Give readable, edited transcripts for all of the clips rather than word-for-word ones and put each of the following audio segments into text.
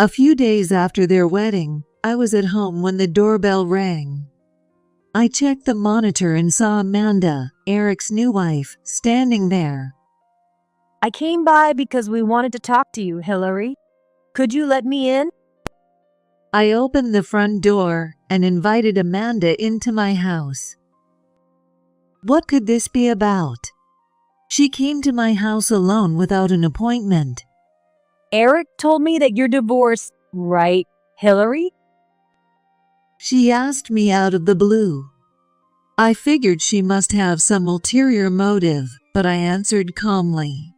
A few days after their wedding, I was at home when the doorbell rang. I checked the monitor and saw Amanda, Eric's new wife, standing there. I came by because we wanted to talk to you, Hillary. Could you let me in? I opened the front door and invited Amanda into my house. What could this be about? She came to my house alone without an appointment. Eric told me that you're divorced, right, Hillary? She asked me out of the blue. I figured she must have some ulterior motive, but I answered calmly.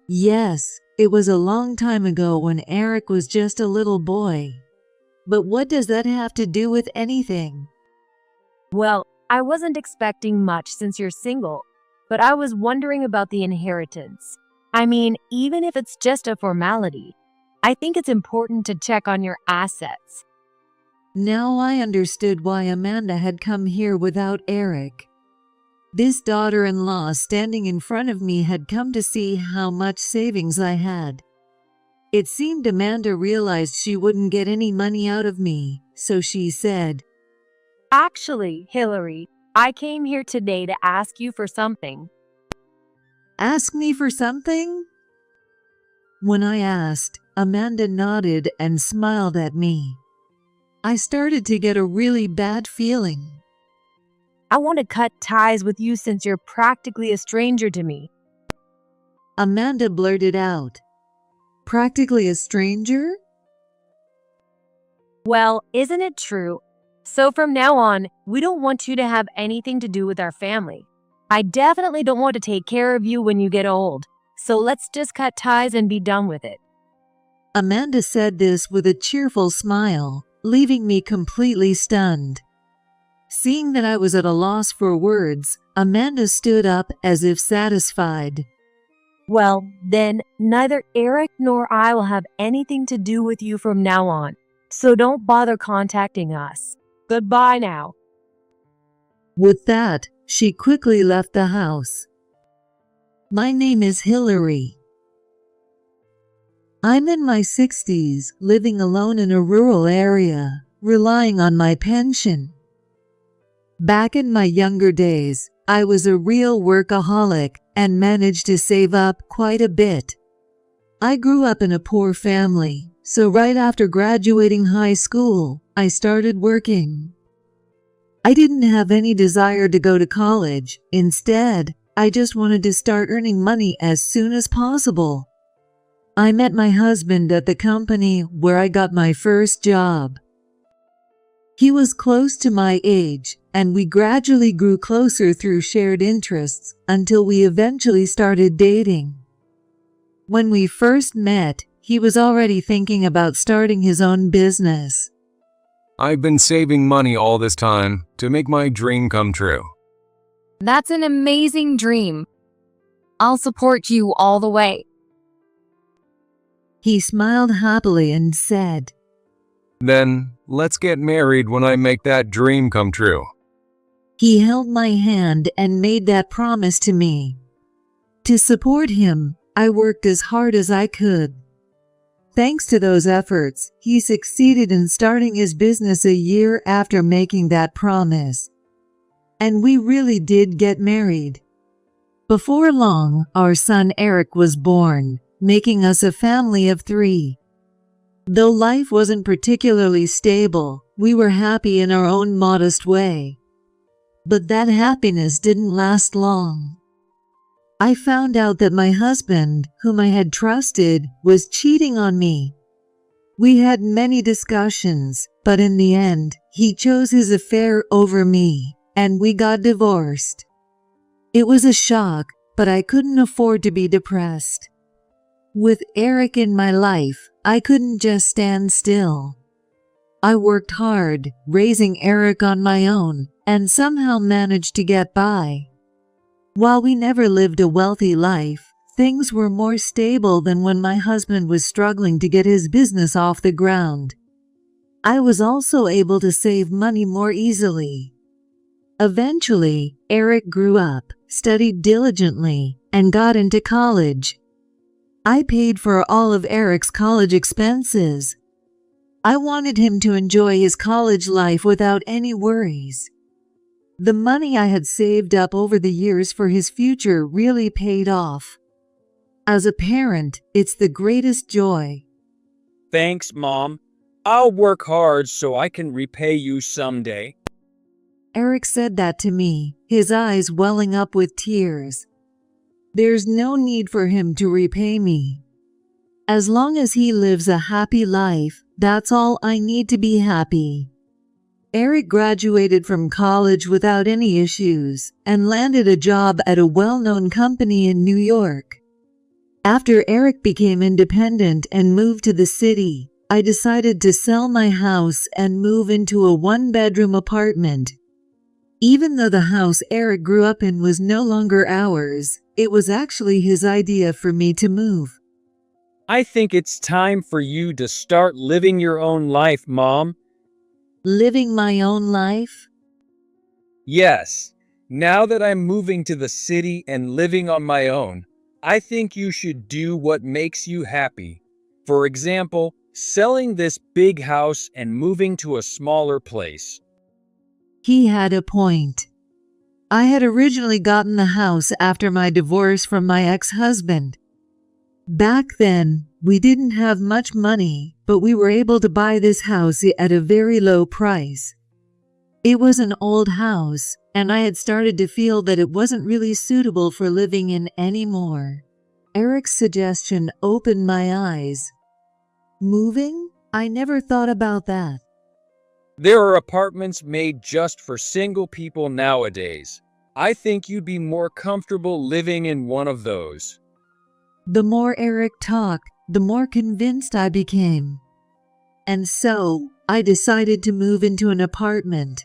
Yes, it was a long time ago when Eric was just a little boy. But what does that have to do with anything? Well, I wasn't expecting much since you're single, but I was wondering about the inheritance. I mean, even if it's just a formality, I think it's important to check on your assets. Now I understood why Amanda had come here without Eric. This daughter-in-law standing in front of me had come to see how much savings I had. It seemed Amanda realized she wouldn't get any money out of me, so she said, Actually, Hillary, I came here today to ask you for something. Ask me for something? When I asked, Amanda nodded and smiled at me. I started to get a really bad feeling. I want to cut ties with you since you're practically a stranger to me. Amanda blurted out. Practically a stranger? Well, isn't it true? So from now on, we don't want you to have anything to do with our family. I definitely don't want to take care of you when you get old. So let's just cut ties and be done with it. Amanda said this with a cheerful smile, leaving me completely stunned. Seeing that I was at a loss for words, Amanda stood up as if satisfied. Well, then, neither Eric nor I will have anything to do with you from now on. So don't bother contacting us. Goodbye now. With that, she quickly left the house. My name is Hillary. I'm in my 60s, living alone in a rural area, relying on my pension. Back in my younger days, I was a real workaholic and managed to save up quite a bit. I grew up in a poor family, so right after graduating high school, I started working. I didn't have any desire to go to college. Instead, I just wanted to start earning money as soon as possible. I met my husband at the company where I got my first job. He was close to my age, and we gradually grew closer through shared interests until we eventually started dating. When we first met, he was already thinking about starting his own business. I've been saving money all this time to make my dream come true. That's an amazing dream. I'll support you all the way. He smiled happily and said, Then, let's get married when I make that dream come true. He held my hand and made that promise to me. To support him, I worked as hard as I could. Thanks to those efforts, he succeeded in starting his business a year after making that promise. And we really did get married. Before long, our son Eric was born, making us a family of 3. Though life wasn't particularly stable, we were happy in our own modest way. But that happiness didn't last long. I found out that my husband, whom I had trusted, was cheating on me. We had many discussions, but in the end, he chose his affair over me, and we got divorced. It was a shock, but I couldn't afford to be depressed. With Eric in my life, I couldn't just stand still. I worked hard, raising Eric on my own, and somehow managed to get by. While we never lived a wealthy life, things were more stable than when my husband was struggling to get his business off the ground. I was also able to save money more easily. Eventually, Eric grew up, studied diligently, and got into college. I paid for all of Eric's college expenses. I wanted him to enjoy his college life without any worries. The money I had saved up over the years for his future really paid off. As a parent, it's the greatest joy. Thanks, Mom. I'll work hard so I can repay you someday. Eric said that to me, his eyes welling up with tears. There's no need for him to repay me. As long as he lives a happy life, that's all I need to be happy. Eric graduated from college without any issues and landed a job at a well-known company in New York. After Eric became independent and moved to the city, I decided to sell my house and move into a one-bedroom apartment. Even though the house Eric grew up in was no longer ours, it was actually his idea for me to move. I think it's time for you to start living your own life, Mom. Living my own life? Yes. Now that I'm moving to the city and living on my own, I think you should do what makes you happy. For example, selling this big house and moving to a smaller place. He had a point. I had originally gotten the house after my divorce from my ex-husband. Back then, we didn't have much money, but we were able to buy this house at a very low price. It was an old house, and I had started to feel that it wasn't really suitable for living in anymore. Eric's suggestion opened my eyes. Moving? I never thought about that. There are apartments made just for single people nowadays. I think you'd be more comfortable living in one of those. The more Eric talked, the more convinced I became. And so, I decided to move into an apartment.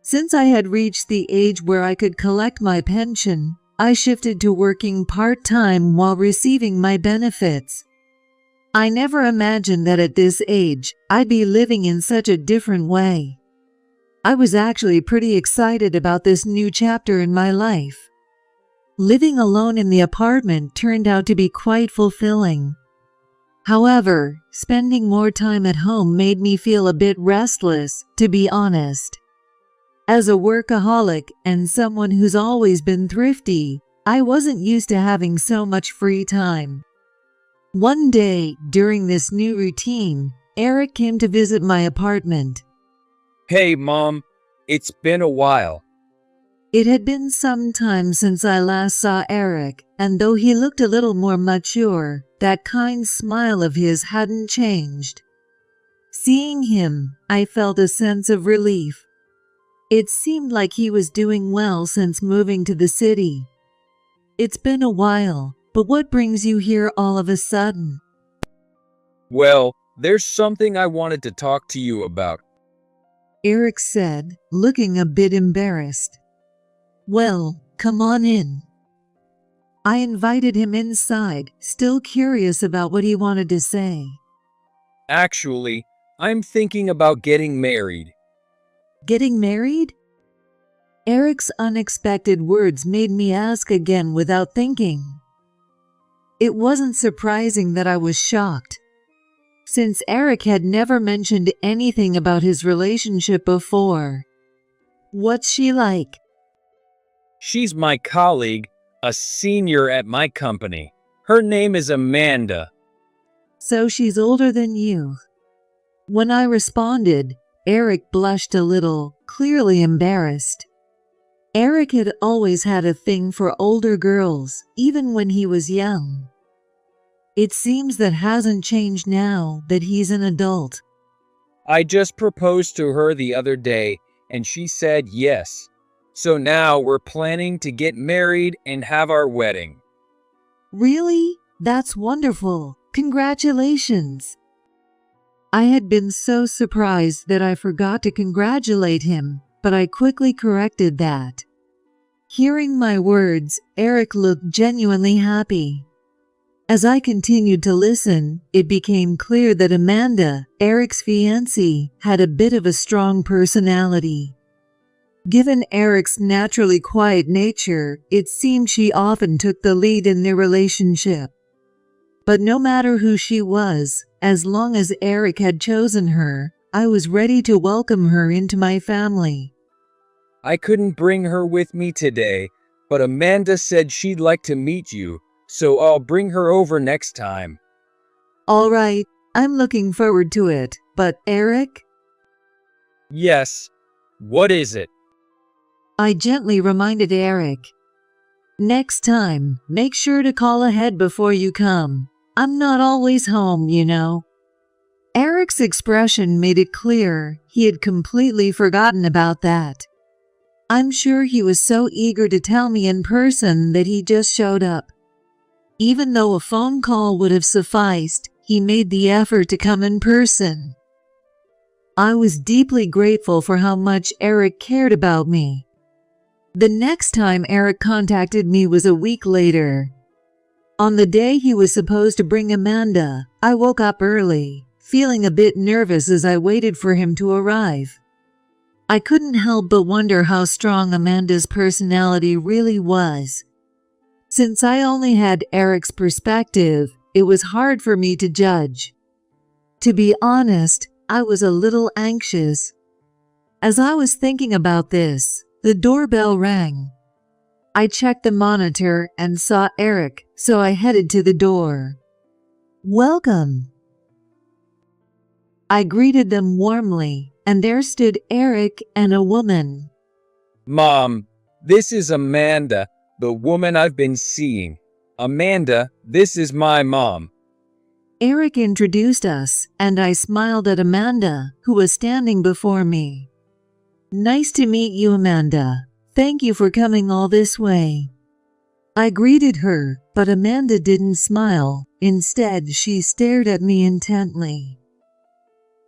Since I had reached the age where I could collect my pension, I shifted to working part-time while receiving my benefits. I never imagined that at this age, I'd be living in such a different way. I was actually pretty excited about this new chapter in my life. Living alone in the apartment turned out to be quite fulfilling. However, spending more time at home made me feel a bit restless, to be honest. As a workaholic and someone who's always been thrifty, I wasn't used to having so much free time. One day, during this new routine, Eric came to visit my apartment. Hey, Mom. It's been a while. It had been some time since I last saw Eric, and though he looked a little more mature, that kind smile of his hadn't changed. Seeing him, I felt a sense of relief. It seemed like he was doing well since moving to the city. It's been a while, but what brings you here all of a sudden? Well, there's something I wanted to talk to you about. Eric said, looking a bit embarrassed. Well, come on in. I invited him inside, still curious about what he wanted to say. Actually, I'm thinking about getting married. Getting married? Eric's unexpected words made me ask again without thinking. It wasn't surprising that I was shocked, since Eric had never mentioned anything about his relationship before. What's she like? She's my colleague, a senior at my company. Her name is Amanda. So she's older than you. When I responded, Eric blushed a little, clearly embarrassed. Eric had always had a thing for older girls, even when he was young. It seems that hasn't changed now that he's an adult. I just proposed to her the other day, and she said yes. So now we're planning to get married and have our wedding. Really? That's wonderful. Congratulations. I had been so surprised that I forgot to congratulate him, but I quickly corrected that. Hearing my words, Eric looked genuinely happy. As I continued to listen, it became clear that Amanda, Eric's fiancée, had a bit of a strong personality. Given Eric's naturally quiet nature, it seemed she often took the lead in their relationship. But no matter who she was, as long as Eric had chosen her, I was ready to welcome her into my family. I couldn't bring her with me today, but Amanda said she'd like to meet you, so I'll bring her over next time. All right, I'm looking forward to it, but Eric? Yes. What is it? I gently reminded Eric. Next time, make sure to call ahead before you come. I'm not always home, you know. Eric's expression made it clear he had completely forgotten about that. I'm sure he was so eager to tell me in person that he just showed up. Even though a phone call would have sufficed, he made the effort to come in person. I was deeply grateful for how much Eric cared about me. The next time Eric contacted me was a week later. On the day he was supposed to bring Amanda, I woke up early, feeling a bit nervous as I waited for him to arrive. I couldn't help but wonder how strong Amanda's personality really was. Since I only had Eric's perspective, it was hard for me to judge. To be honest, I was a little anxious. As I was thinking about this, the doorbell rang. I checked the monitor and saw Eric, so I headed to the door. Welcome. I greeted them warmly, and there stood Eric and a woman. Mom, this is Amanda, the woman I've been seeing. Amanda, this is my mom. Eric introduced us, and I smiled at Amanda, who was standing before me. Nice to meet you, Amanda. Thank you for coming all this way. I greeted her, but Amanda didn't smile. Instead, she stared at me intently.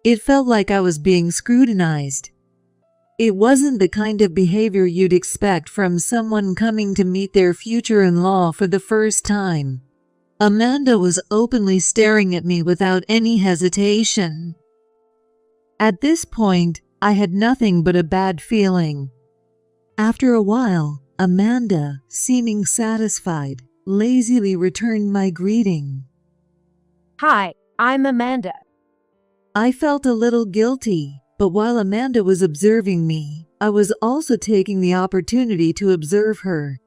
It felt like I was being scrutinized. It wasn't the kind of behavior you'd expect from someone coming to meet their future-in-law for the first time. Amanda was openly staring at me without any hesitation. At this point, I had nothing but a bad feeling. After a while, Amanda, seeming satisfied, lazily returned my greeting. Hi, I'm Amanda. I felt a little guilty, but while Amanda was observing me, I was also taking the opportunity to observe her.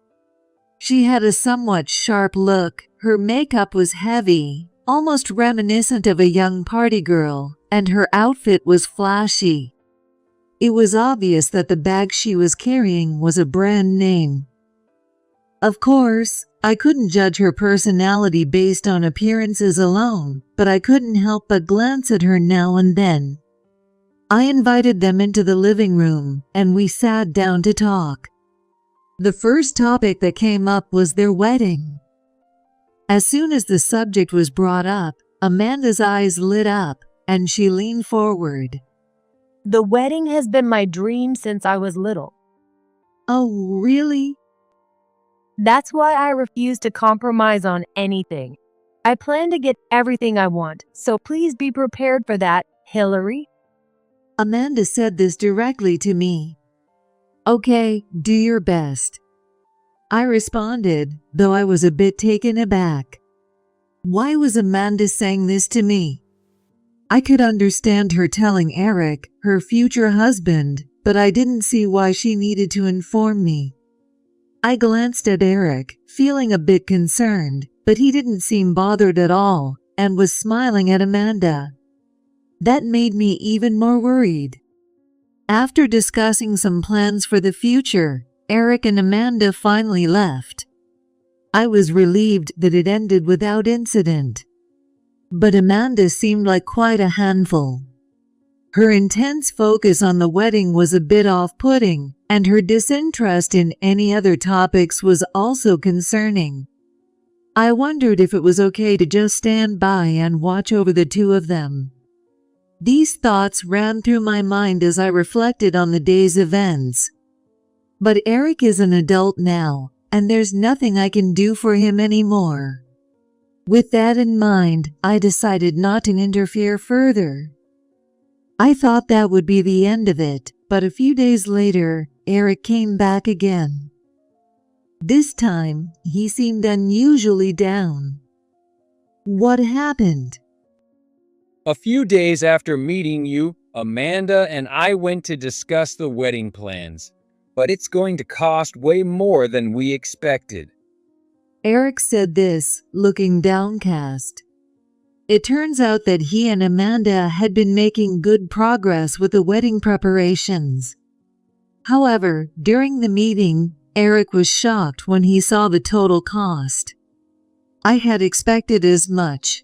She had a somewhat sharp look, her makeup was heavy, almost reminiscent of a young party girl, and her outfit was flashy. It was obvious that the bag she was carrying was a brand name. Of course, I couldn't judge her personality based on appearances alone, but I couldn't help but glance at her now and then. I invited them into the living room, and we sat down to talk. The first topic that came up was their wedding. As soon as the subject was brought up, Amanda's eyes lit up, and she leaned forward. The wedding has been my dream since I was little. Oh, really? That's why I refuse to compromise on anything. I plan to get everything I want, so please be prepared for that, Hillary. Amanda said this directly to me. Okay, do your best. I responded, though I was a bit taken aback. Why was Amanda saying this to me? I could understand her telling Eric, her future husband, but I didn't see why she needed to inform me. I glanced at Eric, feeling a bit concerned, but he didn't seem bothered at all, and was smiling at Amanda. That made me even more worried. After discussing some plans for the future, Eric and Amanda finally left. I was relieved that it ended without incident. But Amanda seemed like quite a handful. Her intense focus on the wedding was a bit off-putting, and her disinterest in any other topics was also concerning. I wondered if it was okay to just stand by and watch over the two of them. These thoughts ran through my mind as I reflected on the day's events. But Eric is an adult now, and there's nothing I can do for him anymore. With that in mind, I decided not to interfere further. I thought that would be the end of it, but a few days later, Eric came back again. This time, he seemed unusually down. What happened? A few days after meeting you, Amanda and I went to discuss the wedding plans, but it's going to cost way more than we expected. Eric said this, looking downcast. It turns out that he and Amanda had been making good progress with the wedding preparations. However, during the meeting, Eric was shocked when he saw the total cost. I had expected as much.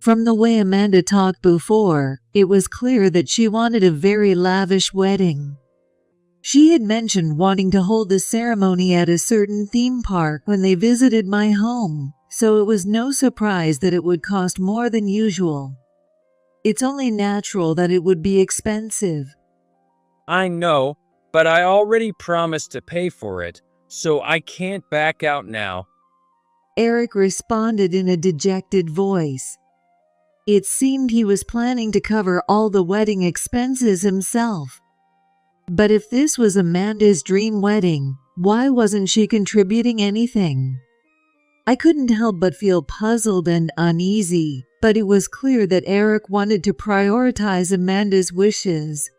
From the way Amanda talked before, it was clear that she wanted a very lavish wedding. She had mentioned wanting to hold the ceremony at a certain theme park when they visited my home, so it was no surprise that it would cost more than usual. It's only natural that it would be expensive. I know, but I already promised to pay for it, so I can't back out now. Eric responded in a dejected voice. It seemed he was planning to cover all the wedding expenses himself. But if this was Amanda's dream wedding, why wasn't she contributing anything? I couldn't help but feel puzzled and uneasy, but it was clear that Eric wanted to prioritize Amanda's wishes.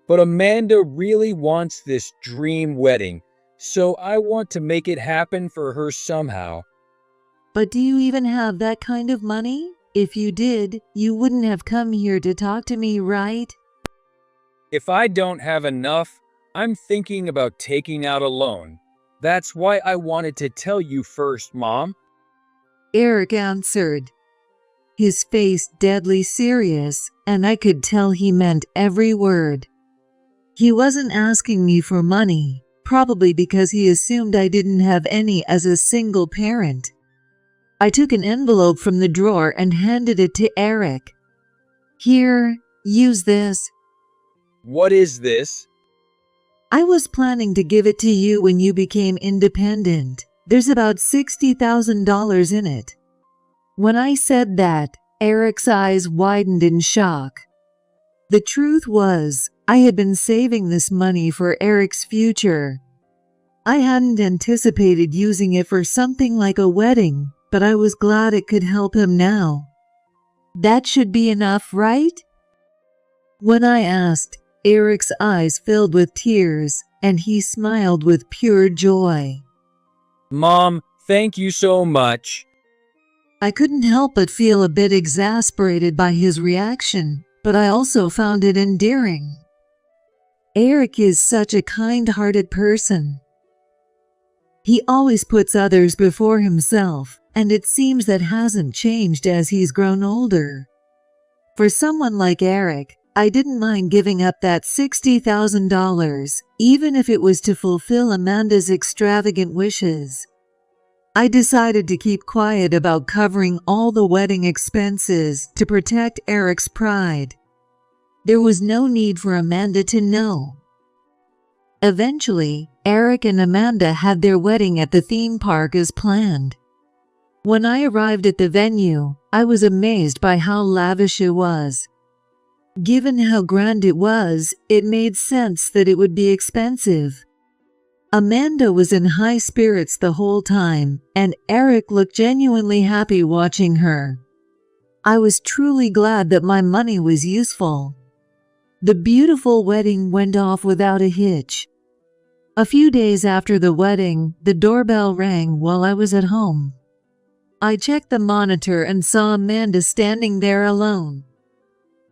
But Amanda really wants this dream wedding, so I want to make it happen for her somehow. But do you even have that kind of money? If you did, you wouldn't have come here to talk to me, right? If I don't have enough, I'm thinking about taking out a loan. That's why I wanted to tell you first, Mom. Eric answered, his face deadly serious, and I could tell he meant every word. He wasn't asking me for money, probably because he assumed I didn't have any as a single parent. I took an envelope from the drawer and handed it to Eric. Here, use this. What is this? I was planning to give it to you when you became independent. There's about $60,000 in it. When I said that, Eric's eyes widened in shock. The truth was, I had been saving this money for Eric's future. I hadn't anticipated using it for something like a wedding, but I was glad it could help him now. That should be enough, right? When I asked, Eric's eyes filled with tears, and he smiled with pure joy. Mom, thank you so much. I couldn't help but feel a bit exasperated by his reaction, but I also found it endearing. Eric is such a kind-hearted person. He always puts others before himself, and it seems that hasn't changed as he's grown older. For someone like Eric, I didn't mind giving up that $60,000, even if it was to fulfill Amanda's extravagant wishes. I decided to keep quiet about covering all the wedding expenses to protect Eric's pride. There was no need for Amanda to know. Eventually, Eric and Amanda had their wedding at the theme park as planned. When I arrived at the venue, I was amazed by how lavish it was. Given how grand it was, it made sense that it would be expensive. Amanda was in high spirits the whole time, and Eric looked genuinely happy watching her. I was truly glad that my money was useful. The beautiful wedding went off without a hitch. A few days after the wedding, the doorbell rang while I was at home. I checked the monitor and saw Amanda standing there alone.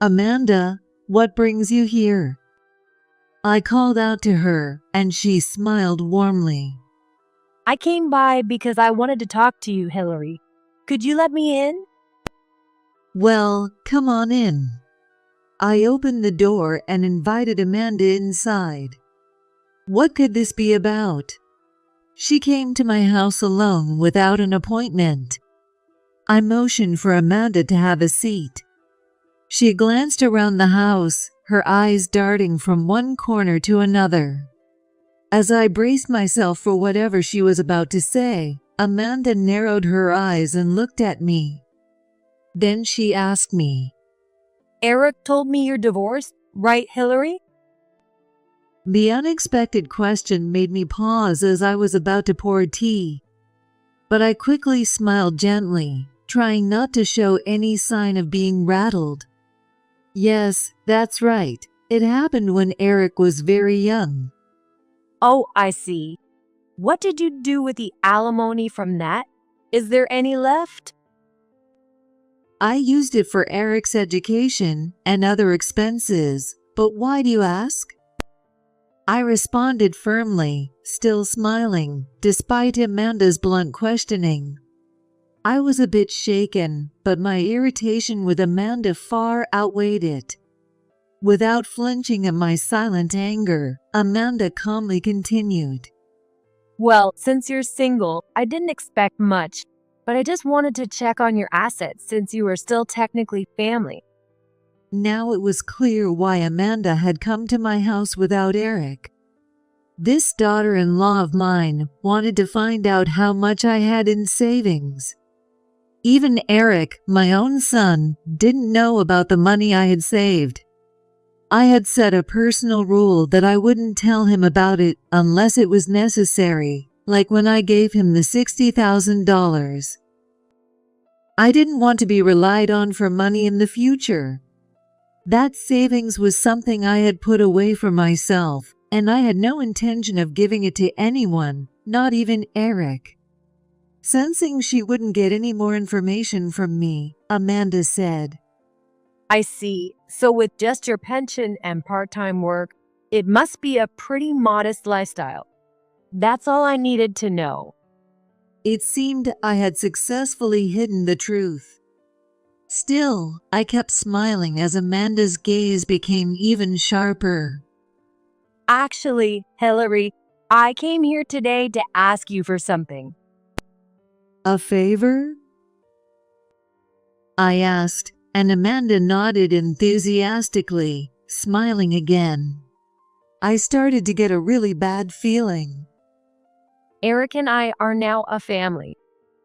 Amanda, what brings you here? I called out to her, and she smiled warmly. I came by because I wanted to talk to you, Hillary. Could you let me in? Well, come on in. I opened the door and invited Amanda inside. What could this be about? She came to my house alone without an appointment. I motioned for Amanda to have a seat. She glanced around the house, her eyes darting from one corner to another. As I braced myself for whatever she was about to say, Amanda narrowed her eyes and looked at me. Then she asked me, Eric told me you're divorced, right, Hillary? The unexpected question made me pause as I was about to pour tea. But I quickly smiled gently, trying not to show any sign of being rattled. Yes, that's right. It happened when Eric was very young. Oh, I see. What did you do with the alimony from that? Is there any left? I used it for Eric's education and other expenses, but why do you ask? I responded firmly, still smiling, despite Amanda's blunt questioning. I was a bit shaken, but my irritation with Amanda far outweighed it. Without flinching at my silent anger, Amanda calmly continued. Well, since you're single, I didn't expect much, but I just wanted to check on your assets since you were still technically family. Now it was clear why Amanda had come to my house without Eric. This daughter-in-law of mine wanted to find out how much I had in savings. Even Eric, my own son, didn't know about the money I had saved. I had set a personal rule that I wouldn't tell him about it unless it was necessary, like when I gave him the $60,000. I didn't want to be relied on for money in the future. That savings was something I had put away for myself, and I had no intention of giving it to anyone, not even Eric. Sensing she wouldn't get any more information from me, Amanda said, I see. So with just your pension and part-time work, it must be a pretty modest lifestyle. That's all I needed to know. It seemed I had successfully hidden the truth. Still, I kept smiling as Amanda's gaze became even sharper. Actually, Hillary, I came here today to ask you for something. A favor? I asked, and Amanda nodded enthusiastically, smiling again. I started to get a really bad feeling. Eric and I are now a family.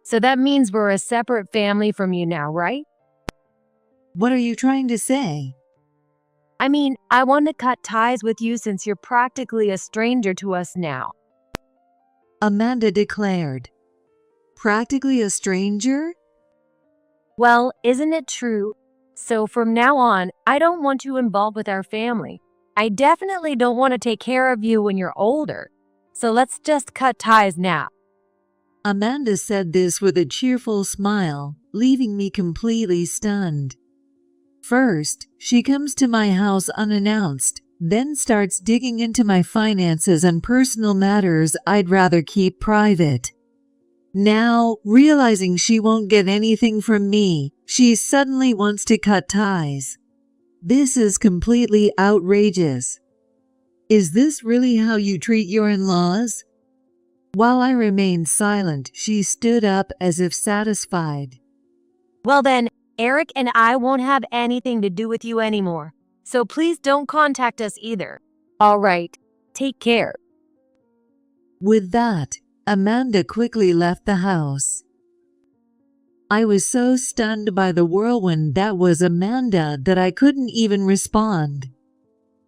So that means we're a separate family from you now, right? What are you trying to say? I mean, I want to cut ties with you since you're practically a stranger to us now. Amanda declared. Practically a stranger? Well, isn't it true? So from now on, I don't want you involved with our family. I definitely don't want to take care of you when you're older. So let's just cut ties now. Amanda said this with a cheerful smile, leaving me completely stunned. First, she comes to my house unannounced, then starts digging into my finances and personal matters I'd rather keep private. Now, realizing she won't get anything from me, she suddenly wants to cut ties. This is completely outrageous. Is this really how you treat your in-laws? While I remained silent, she stood up as if satisfied. Well then, Eric and I won't have anything to do with you anymore. So please don't contact us either. All right, take care. With that, Amanda quickly left the house. I was so stunned by the whirlwind that was Amanda that I couldn't even respond.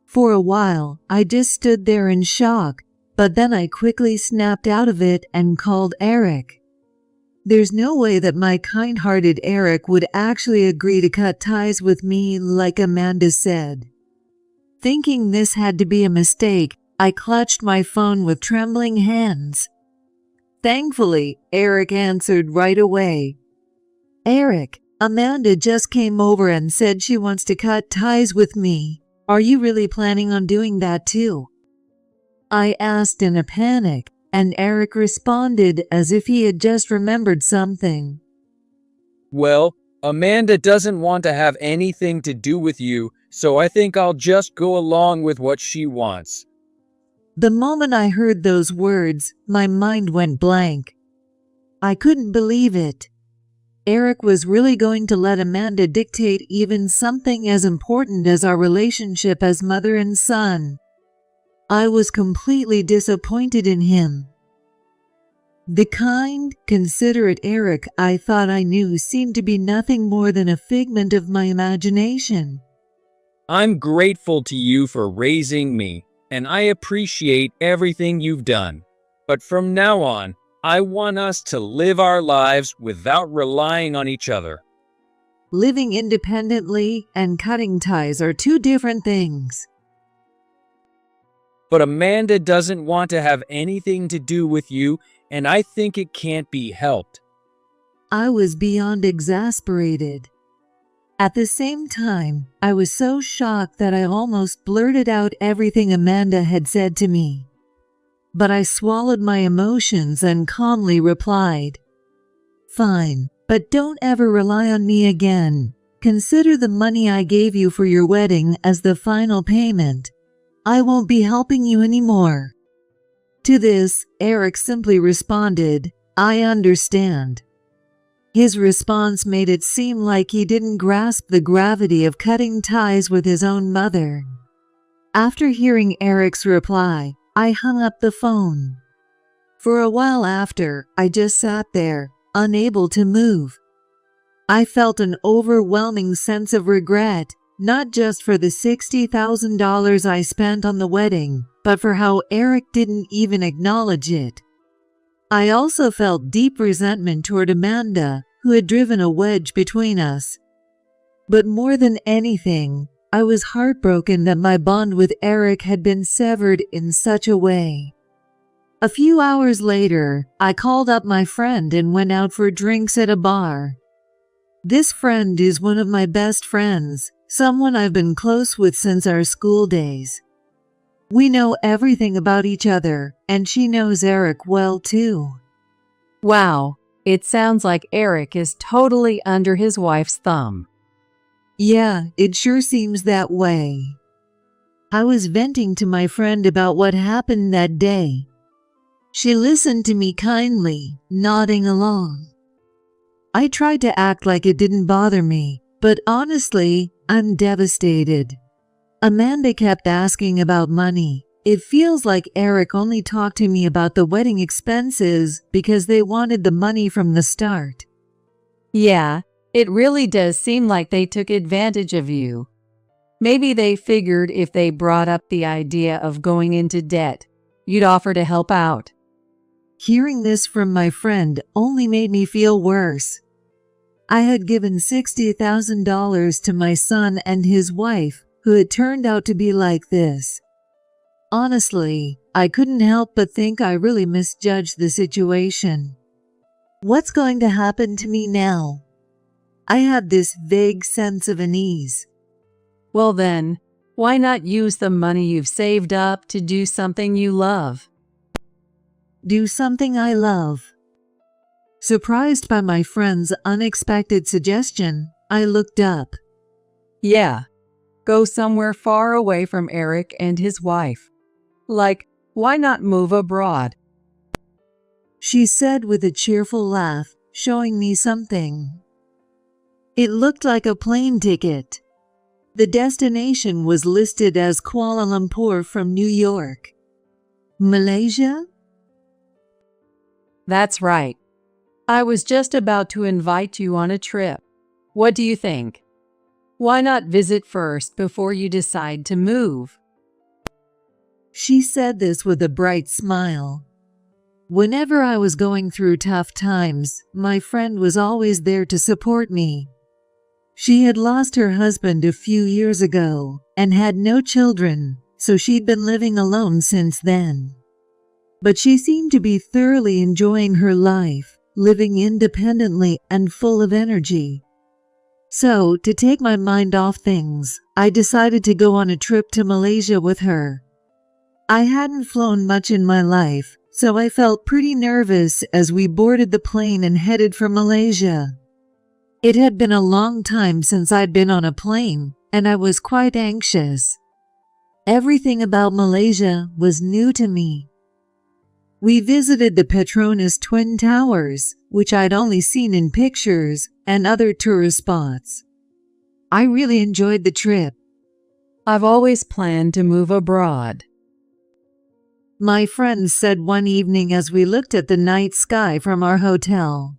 For a while, I just stood there in shock, but then I quickly snapped out of it and called Eric. There's no way that my kind-hearted Eric would actually agree to cut ties with me like Amanda said. Thinking this had to be a mistake, I clutched my phone with trembling hands. Thankfully, Eric answered right away. Eric, Amanda just came over and said she wants to cut ties with me. Are you really planning on doing that too? I asked in a panic, and Eric responded as if he had just remembered something. Well, Amanda doesn't want to have anything to do with you, so I think I'll just go along with what she wants. The moment I heard those words, my mind went blank. I couldn't believe it. Eric was really going to let Amanda dictate even something as important as our relationship as mother and son. I was completely disappointed in him. The kind, considerate Eric I thought I knew seemed to be nothing more than a figment of my imagination. I'm grateful to you for raising me, and I appreciate everything you've done. But from now on, I want us to live our lives without relying on each other. Living independently and cutting ties are two different things. But Amanda doesn't want to have anything to do with you, and I think it can't be helped. I was beyond exasperated. At the same time, I was so shocked that I almost blurted out everything Amanda had said to me. But I swallowed my emotions and calmly replied, "Fine, but don't ever rely on me again. Consider the money I gave you for your wedding as the final payment. I won't be helping you anymore." To this, Eric simply responded, "I understand." His response made it seem like he didn't grasp the gravity of cutting ties with his own mother. After hearing Eric's reply, I hung up the phone. For a while after, I just sat there, unable to move. I felt an overwhelming sense of regret, not just for the $60,000 I spent on the wedding, but for how Eric didn't even acknowledge it. I also felt deep resentment toward Amanda, who had driven a wedge between us. But more than anything, I was heartbroken that my bond with Eric had been severed in such a way. A few hours later, I called up my friend and went out for drinks at a bar. This friend is one of my best friends, someone I've been close with since our school days. We know everything about each other, and she knows Eric well too. Wow, it sounds like Eric is totally under his wife's thumb. Yeah, it sure seems that way. I was venting to my friend about what happened that day. She listened to me kindly, nodding along. I tried to act like it didn't bother me, but honestly, I'm devastated. Amanda kept asking about money. It feels like Eric only talked to me about the wedding expenses because they wanted the money from the start. Yeah, it really does seem like they took advantage of you. Maybe they figured if they brought up the idea of going into debt, you'd offer to help out. Hearing this from my friend only made me feel worse. I had given $60,000 to my son and his wife, who had turned out to be like this. Honestly, I couldn't help but think I really misjudged the situation. What's going to happen to me now? I had this vague sense of unease. Well then, why not use the money you've saved up to do something you love? Do something I love. Surprised by my friend's unexpected suggestion, I looked up. Yeah, go somewhere far away from Eric and his wife. Like, why not move abroad? She said with a cheerful laugh, showing me something. It looked like a plane ticket. The destination was listed as Kuala Lumpur from New York. Malaysia? That's right. I was just about to invite you on a trip. What do you think? Why not visit first before you decide to move? She said this with a bright smile. Whenever I was going through tough times, my friend was always there to support me. She had lost her husband a few years ago and had no children, so she'd been living alone since then. But she seemed to be thoroughly enjoying her life, living independently and full of energy. So, to take my mind off things, I decided to go on a trip to Malaysia with her. I hadn't flown much in my life, so I felt pretty nervous as we boarded the plane and headed for Malaysia. It had been a long time since I'd been on a plane, and I was quite anxious. Everything about Malaysia was new to me. We visited the Petronas Twin Towers, which I'd only seen in pictures, and other tourist spots. I really enjoyed the trip. I've always planned to move abroad. My friend said one evening as we looked at the night sky from our hotel.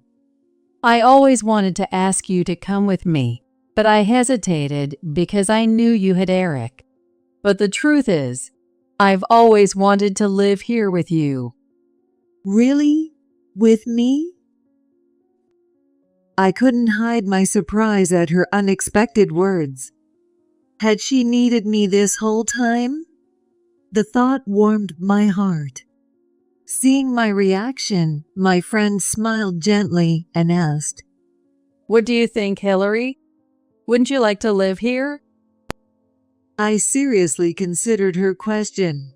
I always wanted to ask you to come with me, but I hesitated because I knew you had Eric. But the truth is, I've always wanted to live here with you. Really? With me? I couldn't hide my surprise at her unexpected words. Had she needed me this whole time? The thought warmed my heart. Seeing my reaction, my friend smiled gently and asked, What do you think, Hillary? Wouldn't you like to live here? I seriously considered her question.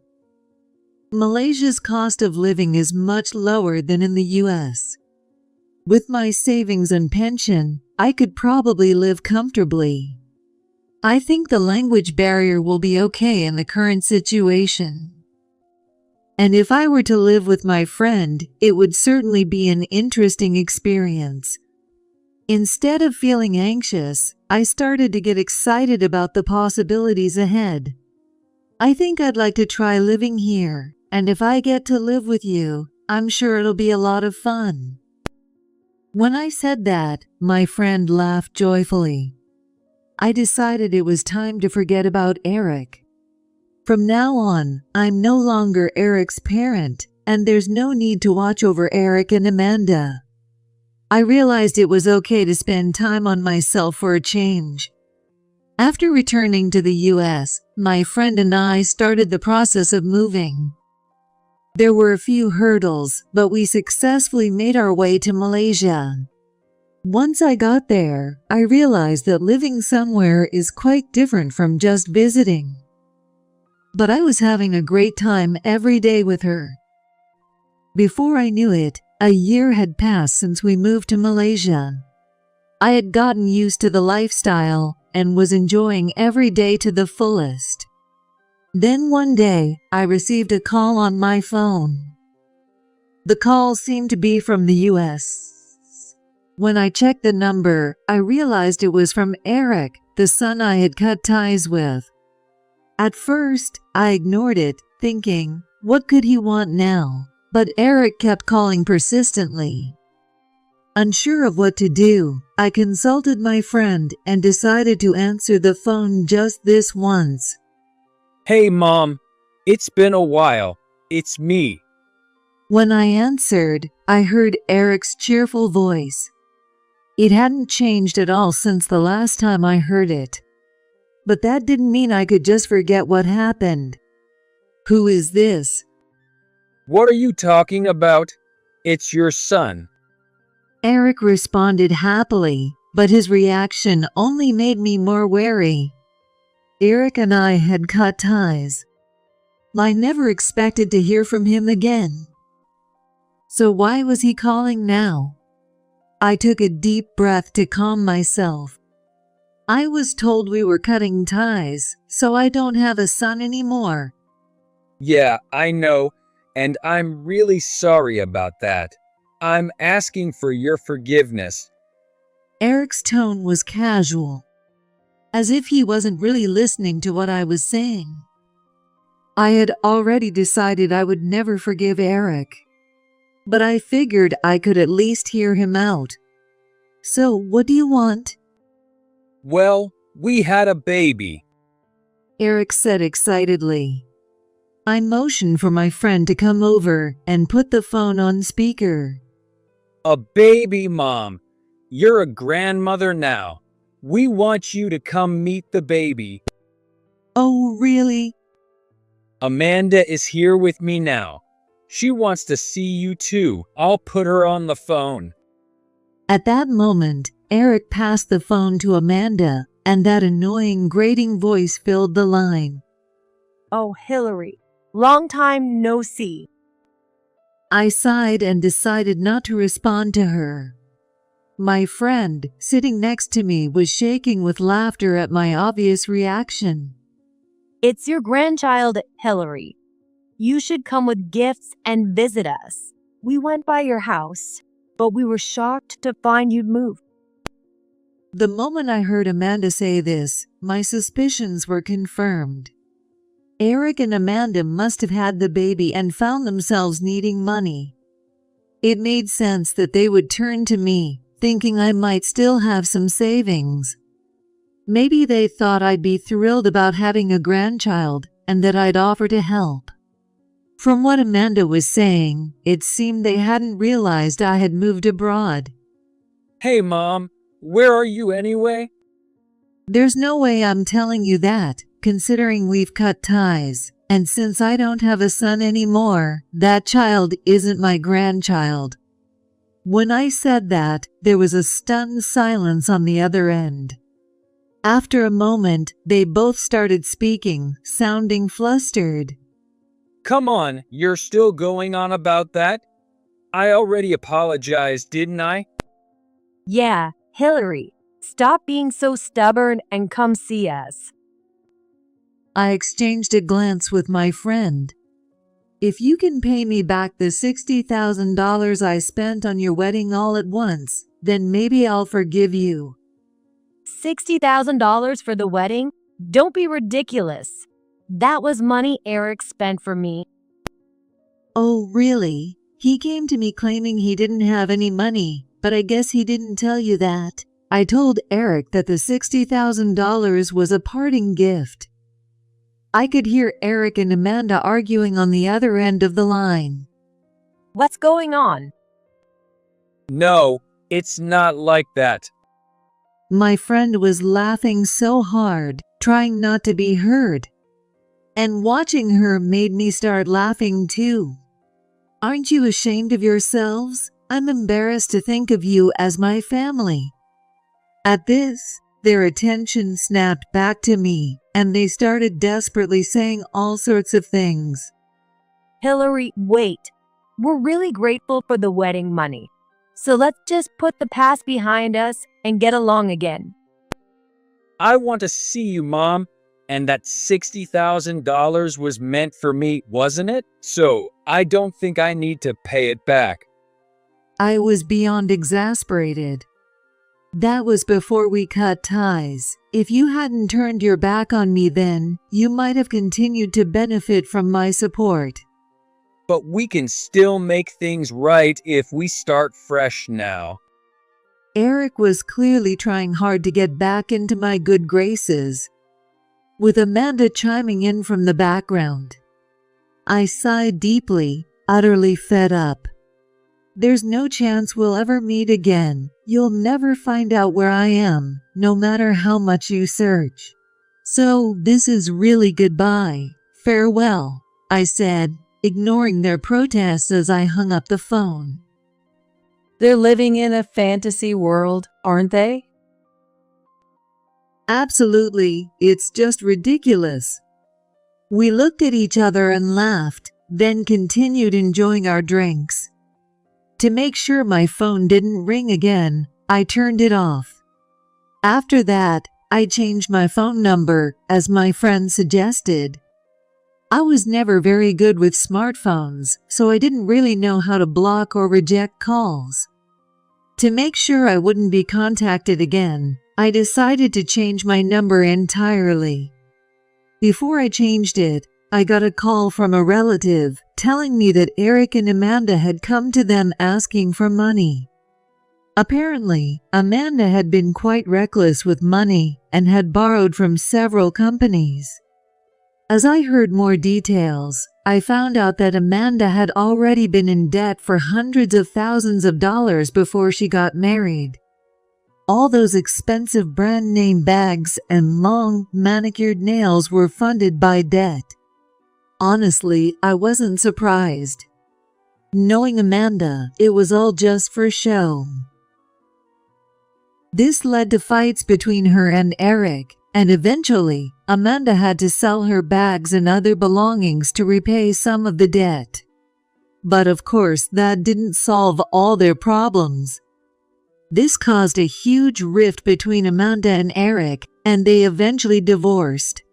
Malaysia's cost of living is much lower than in the US. With my savings and pension, I could probably live comfortably. I think the language barrier will be okay in the current situation. And if I were to live with my friend, it would certainly be an interesting experience. Instead of feeling anxious, I started to get excited about the possibilities ahead. I think I'd like to try living here, and if I get to live with you, I'm sure it'll be a lot of fun. When I said that, my friend laughed joyfully. I decided it was time to forget about Eric. From now on, I'm no longer Eric's parent, and there's no need to watch over Eric and Amanda. I realized it was okay to spend time on myself for a change. After returning to the US, my friend and I started the process of moving. There were a few hurdles, but we successfully made our way to Malaysia. Once I got there, I realized that living somewhere is quite different from just visiting. But I was having a great time every day with her. Before I knew it, a year had passed since we moved to Malaysia. I had gotten used to the lifestyle and was enjoying every day to the fullest. Then one day, I received a call on my phone. The call seemed to be from the US. When I checked the number, I realized it was from Eric, the son I had cut ties with. At first, I ignored it, thinking, what could he want now? But Eric kept calling persistently. Unsure of what to do, I consulted my friend and decided to answer the phone just this once. Hey, Mom. It's been a while. It's me. When I answered, I heard Eric's cheerful voice. It hadn't changed at all since the last time I heard it. But that didn't mean I could just forget what happened. Who is this? What are you talking about? It's your son. Eric responded happily, but his reaction only made me more wary. Eric and I had cut ties. I never expected to hear from him again. So why was he calling now? I took a deep breath to calm myself. I was told we were cutting ties, so I don't have a son anymore. Yeah, I know, and I'm really sorry about that. I'm asking for your forgiveness. Eric's tone was casual, as if he wasn't really listening to what I was saying. I had already decided I would never forgive Eric, but I figured I could at least hear him out. So, what do you want? Well, we had a baby. Eric said excitedly. I motioned for my friend to come over and put the phone on speaker. A baby, Mom. You're a grandmother now. We want you to come meet the baby. Oh, really? Amanda is here with me now. She wants to see you too. I'll put her on the phone. At that moment, Eric passed the phone to Amanda, and that annoying grating voice filled the line. Oh, Hillary, long time no see. I sighed and decided not to respond to her. My friend, sitting next to me, was shaking with laughter at my obvious reaction. It's your grandchild, Hillary. You should come with gifts and visit us. We went by your house, but we were shocked to find you'd moved. The moment I heard Amanda say this, my suspicions were confirmed. Eric and Amanda must have had the baby and found themselves needing money. It made sense that they would turn to me, thinking I might still have some savings. Maybe they thought I'd be thrilled about having a grandchild and that I'd offer to help. From what Amanda was saying, it seemed they hadn't realized I had moved abroad. Hey, Mom, where are you anyway? There's no way I'm telling you that, considering we've cut ties. And since I don't have a son anymore, that child isn't my grandchild. When I said that, there was a stunned silence on the other end. After a moment, they both started speaking, sounding flustered. Come on, you're still going on about that? I already apologized, didn't I? Yeah, Hillary, stop being so stubborn and come see us. I exchanged a glance with my friend. If you can pay me back the $60,000 I spent on your wedding all at once, then maybe I'll forgive you. $60,000 for the wedding? Don't be ridiculous. That was money Eric spent for me. Oh, really? He came to me claiming he didn't have any money, but I guess he didn't tell you that. I told Eric that the $60,000 was a parting gift. I could hear Eric and Amanda arguing on the other end of the line. What's going on? No, it's not like that. My friend was laughing so hard, trying not to be heard. And watching her made me start laughing too. Aren't you ashamed of yourselves? I'm embarrassed to think of you as my family. At this, their attention snapped back to me, and they started desperately saying all sorts of things. Hillary, wait. We're really grateful for the wedding money. So let's just put the past behind us and get along again. I want to see you, Mom. And that $60,000 was meant for me, wasn't it? So I don't think I need to pay it back. I was beyond exasperated. That was before we cut ties. If you hadn't turned your back on me then, you might have continued to benefit from my support. But we can still make things right if we start fresh now. Eric was clearly trying hard to get back into my good graces, with Amanda chiming in from the background. I sighed deeply, utterly fed up. There's no chance we'll ever meet again. You'll never find out where I am, no matter how much you search. So this is really goodbye. Farewell, I said, ignoring their protests as I hung up the phone. They're living in a fantasy world, aren't they? Absolutely, it's just ridiculous. We looked at each other and laughed, then continued enjoying our drinks. To make sure my phone didn't ring again, I turned it off. After that, I changed my phone number, as my friend suggested. I was never very good with smartphones, so I didn't really know how to block or reject calls. To make sure I wouldn't be contacted again, I decided to change my number entirely. Before I changed it, I got a call from a relative telling me that Eric and Amanda had come to them asking for money. Apparently, Amanda had been quite reckless with money and had borrowed from several companies. As I heard more details, I found out that Amanda had already been in debt for hundreds of thousands of dollars before she got married. All those expensive brand name bags and long, manicured nails were funded by debt. Honestly, I wasn't surprised. Knowing Amanda, it was all just for show. This led to fights between her and Eric, and eventually, Amanda had to sell her bags and other belongings to repay some of the debt. But of course, that didn't solve all their problems. This caused a huge rift between Amanda and Eric, and they eventually divorced.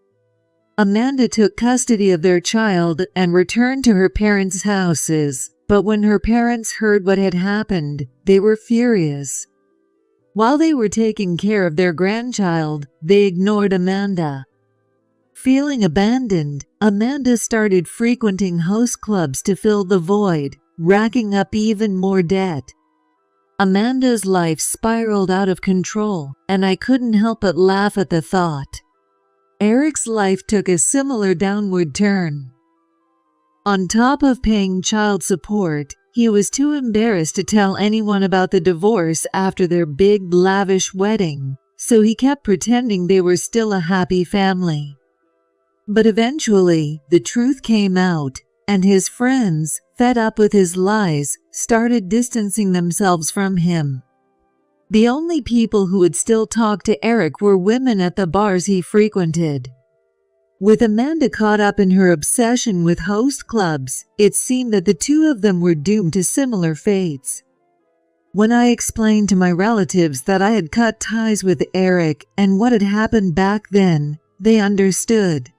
Amanda took custody of their child and returned to her parents' houses, but when her parents heard what had happened, they were furious. While they were taking care of their grandchild, they ignored Amanda. Feeling abandoned, Amanda started frequenting host clubs to fill the void, racking up even more debt. Amanda's life spiraled out of control, and I couldn't help but laugh at the thought. Eric's life took a similar downward turn. On top of paying child support, he was too embarrassed to tell anyone about the divorce after their big, lavish wedding, so he kept pretending they were still a happy family. But eventually, the truth came out, and his friends, fed up with his lies, started distancing themselves from him. The only people who would still talk to Eric were women at the bars he frequented. With Amanda caught up in her obsession with host clubs, it seemed that the two of them were doomed to similar fates. When I explained to my relatives that I had cut ties with Eric and what had happened back then, they understood.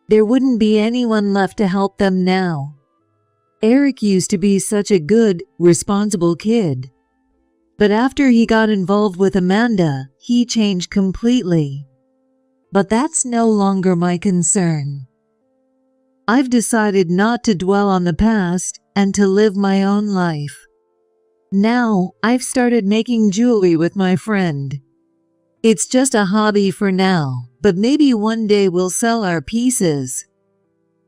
There wouldn't be anyone left to help them now. Eric used to be such a good, responsible kid. But after he got involved with Amanda, he changed completely. But that's no longer my concern. I've decided not to dwell on the past and to live my own life. Now, I've started making jewelry with my friend. It's just a hobby for now, but maybe one day we'll sell our pieces.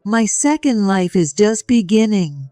My second life is just beginning.